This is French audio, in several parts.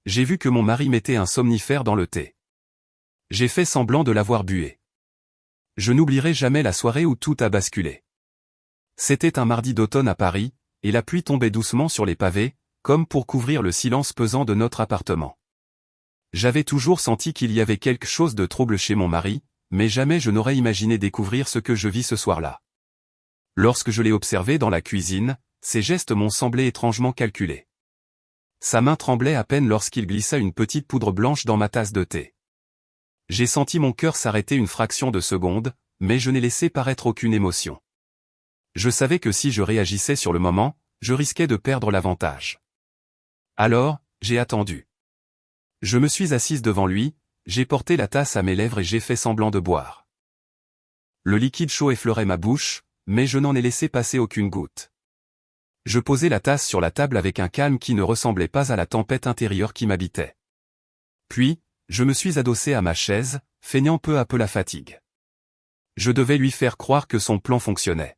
J'ai vu que mon mari mettait un somnifère dans le thé. J'ai fait semblant de l'avoir bué. Je n'oublierai jamais la soirée où tout a basculé. C'était un mardi d'automne à Paris, et la pluie tombait doucement sur les pavés, comme pour couvrir le silence pesant de notre appartement. J'avais toujours senti qu'il y avait quelque chose de trouble chez mon mari, mais jamais je n'aurais imaginé découvrir ce que je vis ce soir-là. Lorsque je l'ai observé dans la cuisine, ses gestes m'ont semblé étrangement calculés. Sa main tremblait à peine lorsqu'il glissa une petite poudre blanche dans ma tasse de thé. J'ai senti mon cœur s'arrêter une fraction de seconde, mais je n'ai laissé paraître aucune émotion. Je savais que si je réagissais sur le moment, je risquais de perdre l'avantage. Alors, j'ai attendu. Je me suis assise devant lui, j'ai porté la tasse à mes lèvres et j'ai fait semblant de boire. Le liquide chaud effleurait ma bouche, mais je n'en ai laissé passer aucune goutte. Je posai la tasse sur la table avec un calme qui ne ressemblait pas à la tempête intérieure qui m'habitait. Puis, je me suis adossé à ma chaise, feignant peu à peu la fatigue. Je devais lui faire croire que son plan fonctionnait.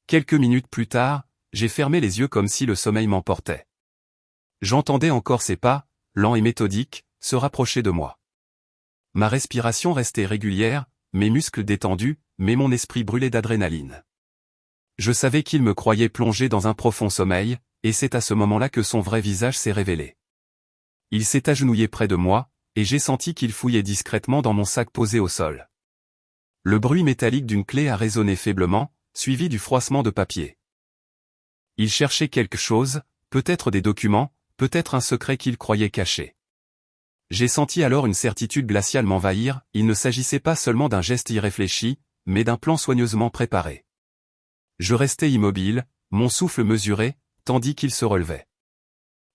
Quelques minutes plus tard, j'ai fermé les yeux comme si le sommeil m'emportait. J'entendais encore ses pas, lents et méthodiques, se rapprocher de moi. Ma respiration restait régulière, mes muscles détendus, mais mon esprit brûlait d'adrénaline. Je savais qu'il me croyait plongé dans un profond sommeil, et c'est à ce moment-là que son vrai visage s'est révélé. Il s'est agenouillé près de moi, et j'ai senti qu'il fouillait discrètement dans mon sac posé au sol. Le bruit métallique d'une clé a résonné faiblement, suivi du froissement de papier. Il cherchait quelque chose, peut-être des documents, peut-être un secret qu'il croyait caché. J'ai senti alors une certitude glaciale m'envahir, il ne s'agissait pas seulement d'un geste irréfléchi, mais d'un plan soigneusement préparé. Je restais immobile, mon souffle mesuré, tandis qu'il se relevait.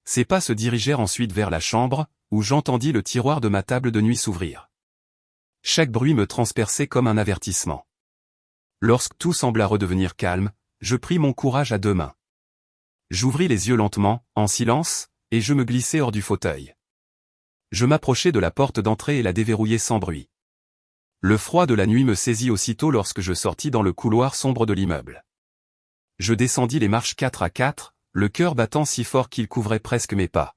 Ses pas se dirigèrent ensuite vers la chambre, où j'entendis le tiroir de ma table de nuit s'ouvrir. Chaque bruit me transperçait comme un avertissement. Lorsque tout sembla redevenir calme, je pris mon courage à deux mains. J'ouvris les yeux lentement, en silence, et je me glissai hors du fauteuil. Je m'approchai de la porte d'entrée et la déverrouillai sans bruit. Le froid de la nuit me saisit aussitôt lorsque je sortis dans le couloir sombre de l'immeuble. Je descendis les marches 4 à 4, le cœur battant si fort qu'il couvrait presque mes pas.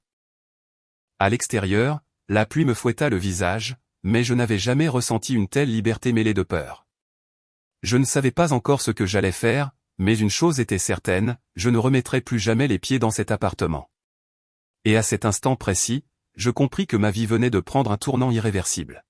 À l'extérieur, la pluie me fouetta le visage, mais je n'avais jamais ressenti une telle liberté mêlée de peur. Je ne savais pas encore ce que j'allais faire, mais une chose était certaine, je ne remettrais plus jamais les pieds dans cet appartement. Et à cet instant précis, je compris que ma vie venait de prendre un tournant irréversible.